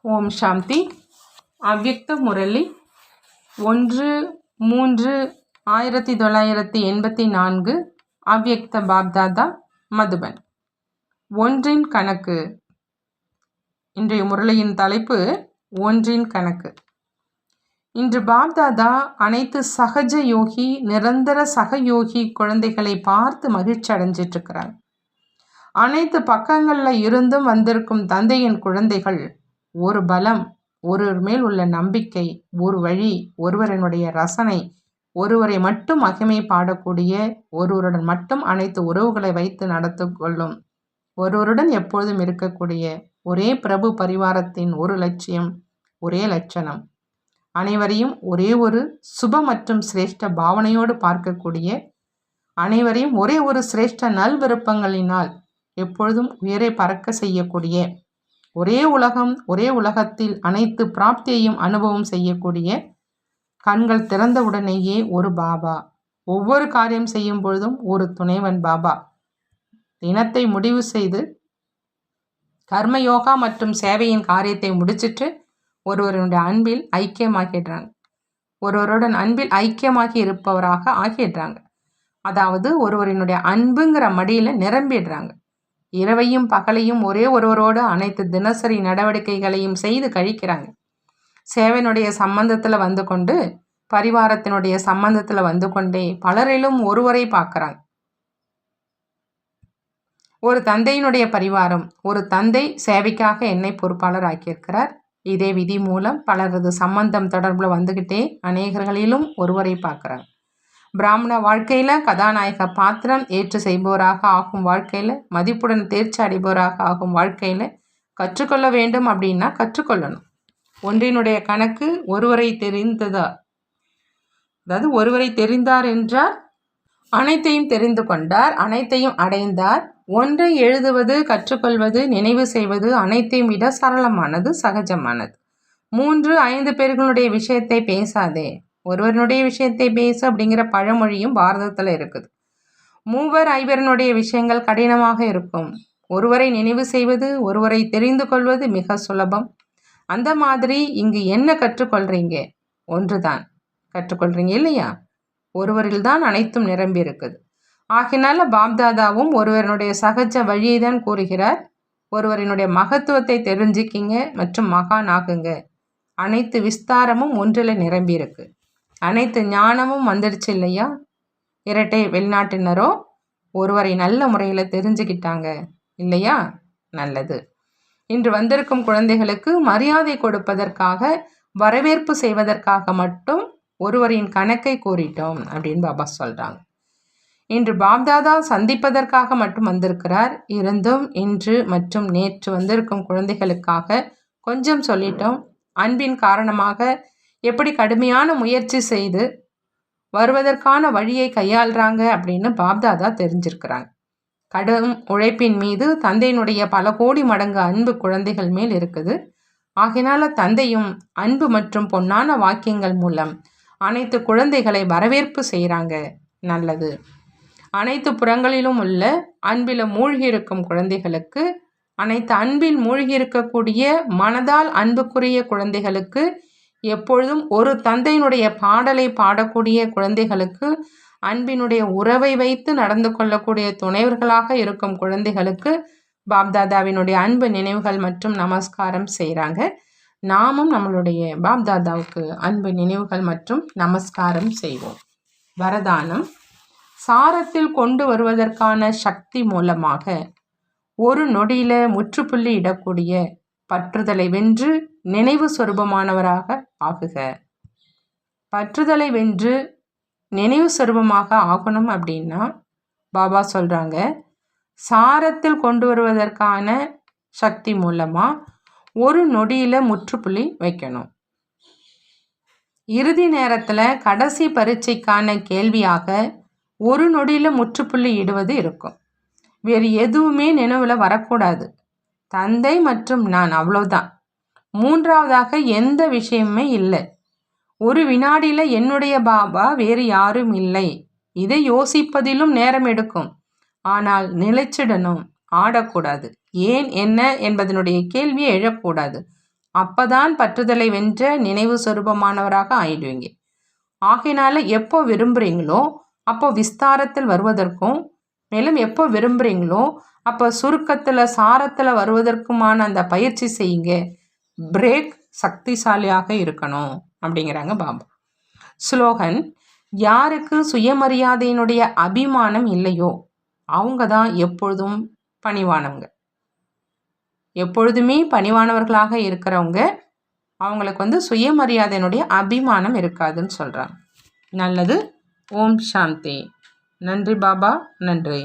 ஓம் சாந்தி. அவ்யக்த முரளி 1-3-1984. அவ்யக்த பாப்தாதா, மதுபன். ஒன்றின் கணக்கு. இன்றைய முரளியின் தலைப்பு ஒன்றின் கணக்கு. இன்று பாப்தாதா அனைத்து சகஜ யோகி, நிரந்தர சகயோகி குழந்தைகளை பார்த்து மகிழ்ச்சி அடைஞ்சிட்டு இருக்கிறார். அனைத்து பக்கங்களில் இருந்தும் வந்திருக்கும் தந்தையின் குழந்தைகள் ஒரு பலம், ஒருவர் மேல் உள்ள நம்பிக்கை, ஒரு வழி, ஒருவரினுடைய ரசனை, ஒருவரை மட்டும் மகிமை பாடக்கூடிய, ஒருவருடன் மட்டும் அனைத்து உறவுகளை வைத்து நடத்து கொள்ளும், ஒருவருடன் எப்பொழுதும் இருக்கக்கூடிய ஒரே பிரபு பரிவாரத்தின் ஒரு லட்சியம், ஒரே லட்சணம், அனைவரையும் ஒரே ஒரு சுப மற்றும் சிரேஷ்ட பாவனையோடு பார்க்கக்கூடிய, அனைவரையும் ஒரே ஒரு சிரேஷ்ட நல் விருப்பங்களினால் எப்பொழுதும் உயரை பறக்க செய்யக்கூடிய, ஒரே உலகம், ஒரே உலகத்தில் அனைத்து பிராப்தியையும் அனுபவம் செய்யக்கூடிய, கண்கள் திறந்தவுடனேயே ஒரு பாபா, ஒவ்வொரு காரியம் செய்யும் பொழுதும் ஒரு துணைவன் பாபா, தினத்தை முடிவு செய்து கர்மயோகா மற்றும் சேவையின் காரியத்தை முடிச்சிட்டு ஒருவருடைய அன்பில் ஐக்கியமாகிடுறாங்க. ஒருவருடன் அன்பில் ஐக்கியமாகி இருப்பவராக ஆகிடுறாங்க. அதாவது ஒருவரினுடைய அன்புங்கிற மடியில் நிரம்பிடுறாங்க. இரவையும் பகலையும் ஒரே ஒருவரோடு அனைத்து தினசரி நடவடிக்கைகளையும் செய்து கழிக்கிறாங்க. சேவனுடைய சம்பந்தத்தில் வந்து கொண்டு, பரிவாரத்தினுடைய சம்பந்தத்தில் வந்து கொண்டே பலரிலும் ஒருவரை பார்க்குறாங்க. ஒரு தந்தையினுடைய பரிவாரம், ஒரு தந்தை சேவைக்காக என்னை பொறுப்பாளர் ஆக்கியிருக்கிறார். இதே விதி மூலம் பலரது சம்பந்தம் தொடர்பில் வந்துக்கிட்டே அநேகர்களிலும் ஒருவரை பார்க்குறாங்க. பிராமண வாழ்க்கையில் கதாநாயக பாத்திரம் ஏற்று செய்பவராக ஆகும் வாழ்க்கையில், மதிப்புடன் தேர்ச்சி அடைபவராக ஆகும் வாழ்க்கையில் கற்றுக்கொள்ள வேண்டும் அப்படின்னா கற்றுக்கொள்ளணும். ஒன்றினுடைய கணக்கு ஒருவரை தெரிந்ததா, அதாவது ஒருவரை தெரிந்தார் என்றால் அனைத்தையும் தெரிந்து கொண்டார், அனைத்தையும் அடைந்தார். ஒன்றை எழுதுவது, கற்றுக்கொள்வது, நினைவு செய்வது அனைத்தையும் விட சரளமானது, சகஜமானது. 3-5 பேர்களுடைய விஷயத்தை பேசாதே, ஒருவருடைய விஷயத்தை பேசு அப்படிங்கிற பழமொழியும் பாரதத்தில் இருக்குது. 3-5 விஷயங்கள் கடினமாக இருக்கும். ஒருவரை நினைவு செய்வது, ஒருவரை தெரிந்து கொள்வது மிக சுலபம். அந்த மாதிரி இங்கு என்ன கற்றுக்கொள்றீங்க? ஒன்றுதான் கற்றுக்கொள்றீங்க இல்லையா? ஒருவரில் தான் அனைத்தும் நிரம்பி இருக்குது. ஆகினால பாப்தாதாவும் ஒருவருடைய சகஜ வழியை தான் கூறுகிறார். ஒருவரினுடைய மகத்துவத்தை தெரிஞ்சுக்கிங்க மற்றும் மகான் ஆகுங்க. அனைத்து விஸ்தாரமும் ஒன்றில் நிரம்பி இருக்கு. அனைத்து ஞானமும் வந்துடுச்சு இல்லையா? இரட்டை வெளிநாட்டினரோ ஒருவரை நல்ல முறையில் தெரிஞ்சுக்கிட்டாங்க இல்லையா? நல்லது. இன்று வந்திருக்கும் குழந்தைகளுக்கு மரியாதை கொடுப்பதற்காக, வரவேற்பு செய்வதற்காக மட்டும் ஒருவரின் கணக்கை கூறிட்டோம் அப்படின்னு பாபா சொல்கிறாங்க. இன்று பாப்தாதா சந்திப்பதற்காக மட்டும் வந்திருக்கிறார். இருந்தும் இன்று மற்றும் நேற்று வந்திருக்கும் குழந்தைகளுக்காக கொஞ்சம் சொல்லிட்டோம். அன்பின் காரணமாக எப்படி கடுமையான முயற்சி செய்து வருவதற்கான வழியை கையாளுறாங்க அப்படின்னு பாப்தாதா தெரிஞ்சிருக்கிறாங்க. கடும் உழைப்பின் மீது தந்தையினுடைய பல கோடி மடங்கு அன்பு குழந்தைகள் மேல் இருக்குது. ஆகினால தந்தையும் அன்பு மற்றும் பொன்னான வாக்கியங்கள் மூலம் அனைத்து குழந்தைகளை வரவேற்பு செய்கிறாங்க. நல்லது. அனைத்து புறங்களிலும் உள்ள அன்பில் மூழ்கி இருக்கும் குழந்தைகளுக்கு, அனைத்து அன்பில் மூழ்கி இருக்கக்கூடிய மனதால் அன்புக்குரிய குழந்தைகளுக்கு, எப்பொழுதும் ஒரு தந்தையினுடைய பாடலை பாடக்கூடிய குழந்தைகளுக்கு, அன்பினுடைய உறவை வைத்து நடந்து கொள்ளக்கூடிய துணைவர்களாக இருக்கும் குழந்தைகளுக்கு பாப்தாதாவினுடைய அன்பு நினைவுகள் மற்றும் நமஸ்காரம் செய்கிறாங்க. நாமும் நம்மளுடைய பாப்தாதாவுக்கு அன்பு நினைவுகள் மற்றும் நமஸ்காரம் செய்வோம். வரதானம். சாரத்தில் கொண்டு வருவதற்கான சக்தி மூலமாக ஒரு நொடியில் முற்றுப்புள்ளி இடக்கூடிய பற்றுதலை வென்று நினைவு சொரூபமானவராக ஆகுக. பற்றுதலை வென்று நினைவு சொரூபமாக ஆகணும் அப்படின்னா பாபா சொல்கிறாங்க, சாரத்தில் கொண்டு வருவதற்கான சக்தி மூலமாக ஒரு நொடியில் முற்றுப்புள்ளி வைக்கணும். இறுதி நேரத்தில் கடைசி பரீட்சைக்கான கேள்வியாக ஒரு நொடியில் முற்றுப்புள்ளி இடுவது இருக்கும். வேறு எதுவுமே நினைவில் வரக்கூடாது. தந்தை மற்றும் நான், அவ்வளோதான். மூன்றாவதாக எந்த விஷயமுமே இல்லை. ஒரு வினாடியில் என்னுடைய பாபா, வேறு யாரும் இல்லை. இதை யோசிப்பதிலும் நேரம் எடுக்கும். ஆனால் நிலைச்சிடணும், ஆடக்கூடாது. ஏன், என்ன என்பதனுடைய கேள்வியை எழக்கூடாது. அப்பதான் பற்றுதலை வென்ற நினைவு சொரூபமானவராக ஆயிடுவீங்க. ஆகையினால எப்போ விரும்புகிறீங்களோ அப்போ விஸ்தாரத்தில் வருவதற்கும், மேலும் எப்போ விரும்புகிறீங்களோ அப்போ சுருக்கத்தில் சாரத்தில் வருவதற்குமான அந்த பயிற்சி செய்யுங்க. பிரேக் சக்திசாலியாக இருக்கணும் அப்படிங்கிறாங்க பாபா. ஸ்லோகன்: யாருக்கு சுயமரியாதையினுடைய அபிமானம் இல்லையோ அவங்க தான் எப்பொழுதும் பணிவானவங்க. எப்பொழுதுமே பணிவானவர்களாக இருக்கிறவங்க அவங்களுக்கு சுயமரியாதையினுடைய அபிமானம் இருக்காதுன்னு சொல்கிறாங்க. நல்லது. ஓம் சாந்தி. நன்றி பாபா. நன்றி.